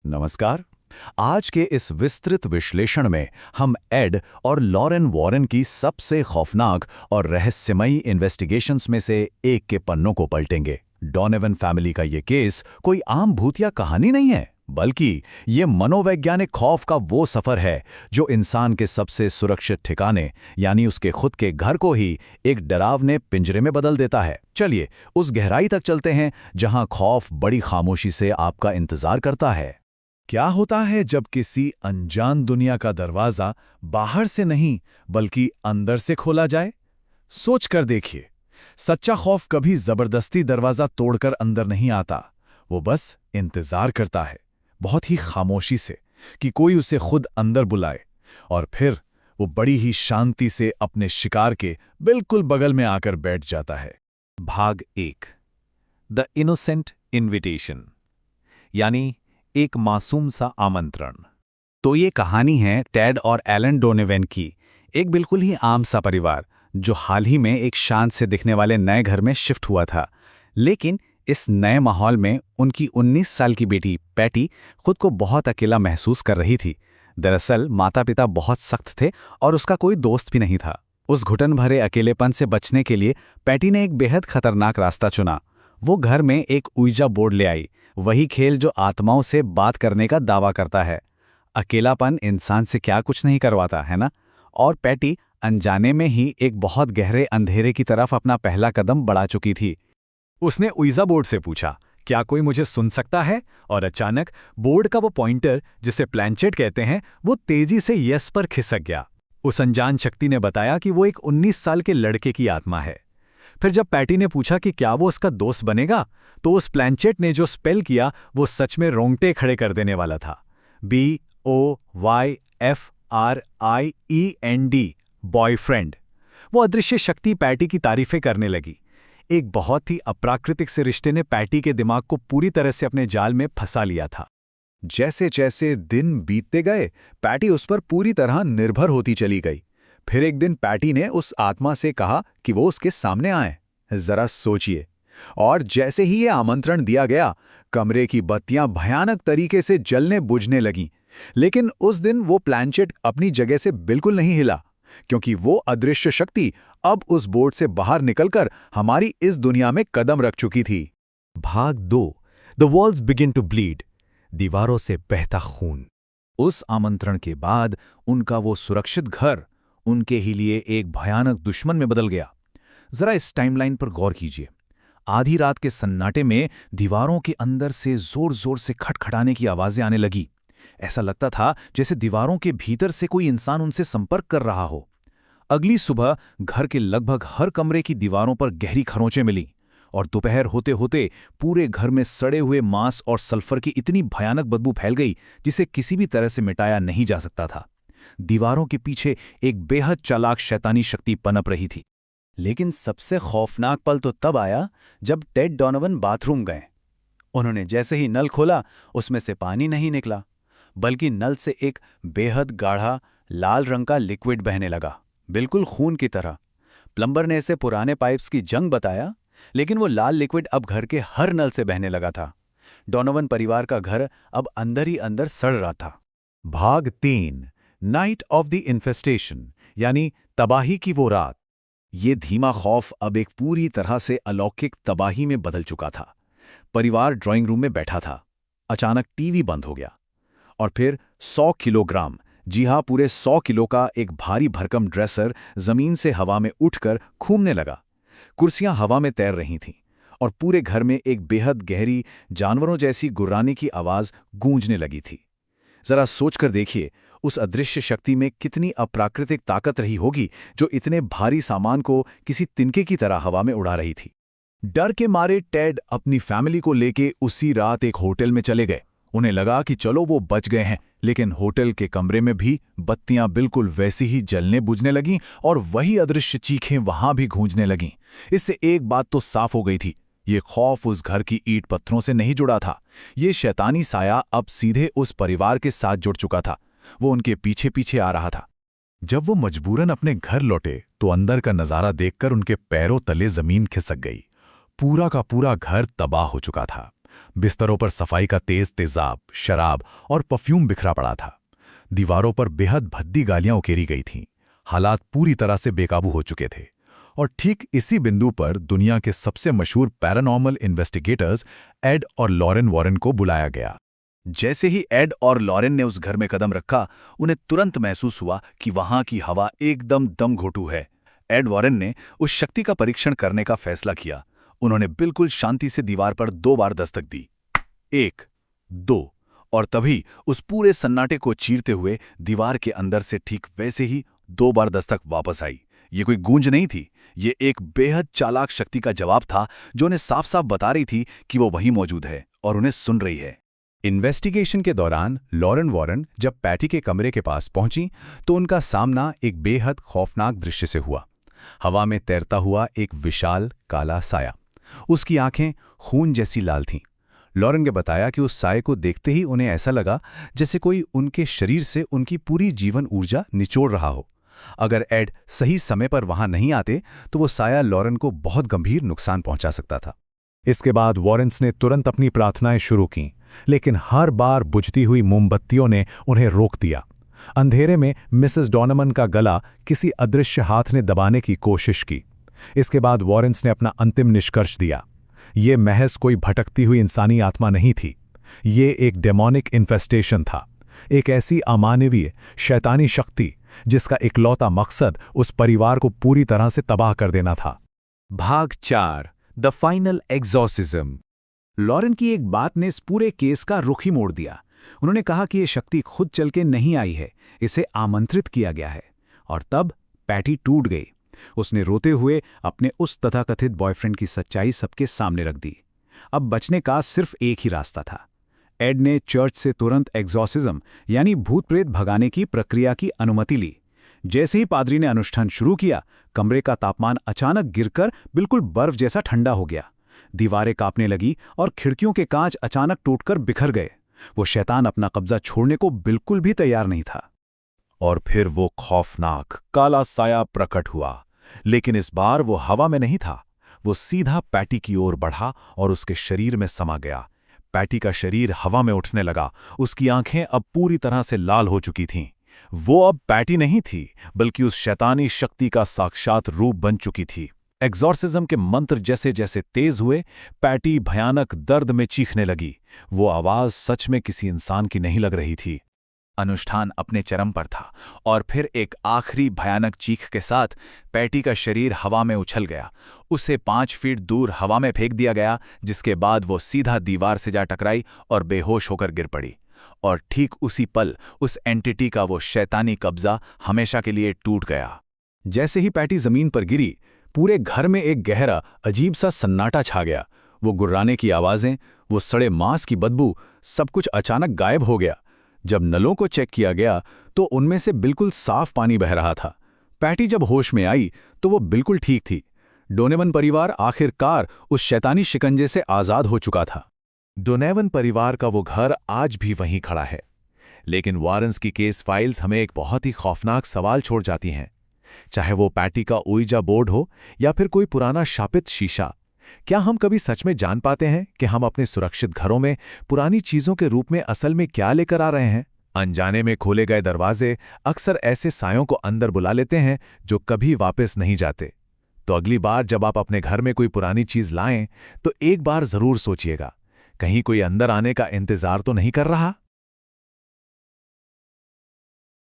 नमस्कार। आज के इस विस्तृत विश्लेषण में हम एड और लॉरेन वॉरेन की सबसे खौफनाक और रहस्यमयी इन्वेस्टिगेशंस में से एक के पन्नों को पलटेंगे। डॉनोवन फैमिली का ये केस कोई आम भूतिया कहानी नहीं है, बल्कि ये मनोवैज्ञानिक खौफ का वो सफर है जो इंसान के सबसे सुरक्षित ठिकाने यानी उसके खुद के घर को ही एक डरावने पिंजरे में बदल देता है। चलिए उस गहराई तक चलते हैं जहां खौफ बड़ी खामोशी से आपका इंतजार करता है। क्या होता है जब किसी अनजान दुनिया का दरवाजा बाहर से नहीं बल्कि अंदर से खोला जाए? सोच कर देखिए, सच्चा खौफ कभी जबरदस्ती दरवाजा तोड़कर अंदर नहीं आता। वो बस इंतजार करता है, बहुत ही खामोशी से, कि कोई उसे खुद अंदर बुलाए, और फिर वो बड़ी ही शांति से अपने शिकार के बिल्कुल बगल में आकर बैठ जाता है। भाग 1 द इनोसेंट इनविटेशन, यानी एक मासूम सा आमंत्रण। तो ये कहानी है टेड और एलन डोनोवन की, एक बिल्कुल ही आम सा परिवार जो हाल ही में एक शांत से दिखने वाले नए घर में शिफ्ट हुआ था। लेकिन इस नए माहौल में उनकी 19 साल की बेटी पैटी खुद को बहुत अकेला महसूस कर रही थी। दरअसल माता पिता बहुत सख्त थे और उसका कोई दोस्त भी नहीं था। उस घुटन भरे अकेलेपन से बचने के लिए पैटी ने एक बेहद खतरनाक रास्ता चुना। वो घर में एक ऊर्जा बोर्ड ले आई, वही खेल जो आत्माओं से बात करने का दावा करता है। अकेलापन इंसान से क्या कुछ नहीं करवाता है ना? और पैटी अनजाने में ही एक बहुत गहरे अंधेरे की तरफ अपना पहला कदम बढ़ा चुकी थी। उसने ऊर्जा बोर्ड से पूछा, क्या कोई मुझे सुन सकता है? और अचानक बोर्ड का वो पॉइंटर, जिसे प्लैंचेट कहते हैं, वो तेजी से यस पर खिसक गया। उस अनजान शक्ति ने बताया कि वो एक 19 साल के लड़के की आत्मा है। फिर जब पैटी ने पूछा कि क्या वो उसका दोस्त बनेगा, तो उस प्लैंचेट ने जो स्पेल किया वो सच में रोंगटे खड़े कर देने वाला था। BOYFRIEND, boyfriend. वो अदृश्य शक्ति पैटी की तारीफें करने लगी। एक बहुत ही अप्राकृतिक से रिश्ते ने पैटी के दिमाग को पूरी तरह से अपने जाल में फंसा लिया था। जैसे जैसे दिन बीतते गए, पैटी उस पर पूरी तरह निर्भर होती चली गई। फिर एक दिन पैटी ने उस आत्मा से कहा कि वो उसके सामने आए। जरा सोचिए। और जैसे ही ये आमंत्रण दिया गया, कमरे की बत्तियां भयानक तरीके से जलने बुझने लगीं। लेकिन उस दिन वो प्लैंचेट अपनी जगह से बिल्कुल नहीं हिला, क्योंकि वो अदृश्य शक्ति अब उस बोर्ड से बाहर निकलकर हमारी इस दुनिया में कदम रख चुकी थी। भाग 2 the walls begin to bleed, दीवारों से बहता खून। उस आमंत्रण के बाद उनका वो सुरक्षित घर उनके ही लिए एक भयानक दुश्मन में बदल गया। जरा इस टाइमलाइन पर गौर कीजिए। आधी रात के सन्नाटे में दीवारों के अंदर से जोर जोर से खटखटाने की आवाजें आने लगी। ऐसा लगता था जैसे दीवारों के भीतर से कोई इंसान उनसे संपर्क कर रहा हो। अगली सुबह घर के लगभग हर कमरे की दीवारों पर गहरी खरोंचें मिलीं, और दोपहर होते होते पूरे घर में सड़े हुए मांस और सल्फर की इतनी भयानक बदबू फैल गई जिसे किसी भी तरह से मिटाया नहीं जा सकता था। दीवारों के पीछे एक बेहद चालाक शैतानी शक्ति पनप रही थी। लेकिन सबसे खौफनाक पल तो तब आया जब टेड डोनोवन बाथरूम गए। उन्होंने जैसे ही नल खोला, उसमें से पानी नहीं निकला, बल्कि नल से एक बेहद गाढ़ा लाल रंग का लिक्विड बहने लगा, बिल्कुल खून की तरह। प्लम्बर ने इसे पुराने पाइप्स की जंग बताया, लेकिन वो लाल लिक्विड अब घर के हर नल से बहने लगा था। डोनोवन परिवार का घर अब अंदर ही अंदर सड़ रहा था। भाग 3 नाइट ऑफ द इन्फेस्टेशन, यानी तबाही की वो रात। ये धीमा खौफ अब एक पूरी तरह से अलौकिक तबाही में बदल चुका था। परिवार ड्राइंग रूम में बैठा था। अचानक टीवी बंद हो गया, और फिर 100 किलोग्राम, जी हाँ पूरे 100 किलो का एक भारी भरकम ड्रेसर जमीन से हवा में उठकर घूमने लगा। कुर्सियां हवा में तैर रही थीं, और पूरे घर में एक बेहद गहरी जानवरों जैसी गुर्राने की आवाज गूंजने लगी थी। जरा सोचकर देखिए, उस अदृश्य शक्ति में कितनी अप्राकृतिक ताकत रही होगी जो इतने भारी सामान को किसी तिनके की तरह हवा में उड़ा रही थी। डर के मारे टेड अपनी फैमिली को लेके उसी रात एक होटल में चले गए। उन्हें लगा कि चलो वो बच गए हैं, लेकिन होटल के कमरे में भी बत्तियां बिल्कुल वैसी ही जलने बुझने लगीं, और वही अदृश्य चीखें वहां भी गूंजने लगीं। इससे एक बात तो साफ हो गई थी, ये खौफ उस घर की ईंट पत्थरों से नहीं जुड़ा था। ये शैतानी साया अब सीधे उस परिवार के साथ जुड़ चुका था। वो उनके पीछे पीछे आ रहा था। जब वो मजबूरन अपने घर लौटे तो अंदर का नजारा देखकर उनके पैरों तले जमीन खिसक गई। पूरा का पूरा घर तबाह हो चुका था। बिस्तरों पर सफाई का तेज तेजाब, शराब और परफ्यूम बिखरा पड़ा था। दीवारों पर बेहद भद्दी गालियां उकेरी गई थीं। हालात पूरी तरह से बेकाबू हो चुके थे। और ठीक इसी बिंदु पर दुनिया के सबसे मशहूर पैरानॉर्मल इन्वेस्टिगेटर्स एड और लॉरेन वॉरेन को बुलाया गया। जैसे ही एड और लॉरेन ने उस घर में कदम रखा, उन्हें तुरंत महसूस हुआ कि वहां की हवा एकदम दम घोटू है। एड वॉरेन ने उस शक्ति का परीक्षण करने का फैसला किया। उन्होंने बिल्कुल शांति से दीवार पर 2 बार दस्तक दी। 1, 2, और तभी उस पूरे सन्नाटे को चीरते हुए दीवार के अंदर से ठीक वैसे ही 2 बार दस्तक वापस आई। ये कोई गूंज नहीं थी, ये एक बेहद चालाक शक्ति का जवाब था जो उन्हें साफ साफ बता रही थी कि वो वहीं मौजूद है और उन्हें सुन रही है। इन्वेस्टिगेशन के दौरान लॉरेन वॉरेन जब पैटी के कमरे के पास पहुंची तो उनका सामना एक बेहद खौफनाक दृश्य से हुआ। हवा में तैरता हुआ एक विशाल काला साया। उसकी आंखें खून जैसी लाल थीं। लॉरेन ने बताया कि उस साये को देखते ही उन्हें ऐसा लगा जैसे कोई उनके शरीर से उनकी पूरी जीवन ऊर्जा निचोड़ रहा हो। अगर एड सही समय पर वहां नहीं आते तो वो साया लॉरेन को बहुत गंभीर नुकसान पहुंचा सकता था। इसके बाद वॉरेन्स ने तुरंत अपनी प्रार्थनाएं शुरू कीं, लेकिन हर बार बुझती हुई मोमबत्तियों ने उन्हें रोक दिया। अंधेरे में मिसेस डॉनमन का गला किसी अदृश्य हाथ ने दबाने की कोशिश की। इसके बाद वॉरेन्स ने अपना अंतिम निष्कर्ष दिया। ये महज कोई भटकती हुई इंसानी आत्मा नहीं थी। ये एक डेमोनिक इन्फेस्टेशन था, एक ऐसी अमानवीय शैतानी शक्ति जिसका इकलौता मकसद उस परिवार को पूरी तरह से तबाह कर देना था। भाग 4, द फाइनल एग्जॉर्सिज्म। लॉरेन की एक बात ने इस पूरे केस का रुख ही मोड़ दिया। उन्होंने कहा कि यह शक्ति खुद चल के नहीं आई है, इसे आमंत्रित किया गया है। और तब पैटी टूट गई। उसने रोते हुए अपने उस तथाकथित बॉयफ्रेंड की सच्चाई सबके सामने रख दी। अब बचने का सिर्फ एक ही रास्ता था। एड ने चर्च से तुरंत एग्जॉर्सिज्म यानी भूत प्रेत भगाने की प्रक्रिया की अनुमति ली। जैसे ही पादरी ने अनुष्ठान शुरू किया, कमरे का तापमान अचानक गिरकर बिल्कुल बर्फ जैसा ठंडा हो गया। दीवारें कांपने लगी और खिड़कियों के कांच अचानक टूटकर बिखर गए। वो शैतान अपना कब्जा छोड़ने को बिल्कुल भी तैयार नहीं था। और फिर वो खौफनाक काला साया प्रकट हुआ, लेकिन इस बार वो हवा में नहीं था। वो सीधा पैटी की ओर बढ़ा और उसके शरीर में समा गया। पैटी का शरीर हवा में उठने लगा। उसकी आंखें अब पूरी तरह से लाल हो चुकी थीं। वो अब पैटी नहीं थी, बल्कि उस शैतानी शक्ति का साक्षात रूप बन चुकी थी। एग्जॉर्सिज्म के मंत्र जैसे जैसे तेज हुए, पैटी भयानक दर्द में चीखने लगी। वो आवाज सच में किसी इंसान की नहीं लग रही थी। अनुष्ठान अपने चरम पर था और फिर एक आखिरी भयानक चीख के साथ पैटी का शरीर हवा में उछल गया। उसे 5 फीट दूर हवा में फेंक दिया गया, जिसके बाद वो सीधा दीवार से जा टकराई और बेहोश होकर गिर पड़ी। और ठीक उसी पल उस एंटिटी का वो शैतानी कब्जा हमेशा के लिए टूट गया। जैसे ही पैटी जमीन पर गिरी, पूरे घर में एक गहरा अजीब सा सन्नाटा छा गया। वो गुर्राने की आवाजें, वो सड़े मांस की बदबू, सब कुछ अचानक गायब हो गया। जब नलों को चेक किया गया तो उनमें से बिल्कुल साफ पानी बह रहा था। पैटी जब होश में आई तो वो बिल्कुल ठीक थी। डोनेवन परिवार आखिरकार उस शैतानी शिकंजे से आजाद हो चुका था। डोनेवन परिवार का वो घर आज भी वहीं खड़ा है, लेकिन वॉरेन्स की केस फाइल्स हमें एक बहुत ही खौफनाक सवाल छोड़ जाती हैं। चाहे वो पैटी का ओइजा बोर्ड हो या फिर कोई पुराना शापित शीशा, क्या हम कभी सच में जान पाते हैं कि हम अपने सुरक्षित घरों में पुरानी चीजों के रूप में असल में क्या लेकर आ रहे हैं? अनजाने में खोले गए दरवाजे अक्सर ऐसे सायों को अंदर बुला लेते हैं जो कभी वापस नहीं जाते। तो अगली बार जब आप अपने घर में कोई पुरानी चीज लाएं, तो एक बार जरूर सोचिएगा, कहीं कोई अंदर आने का इंतजार तो नहीं कर रहा।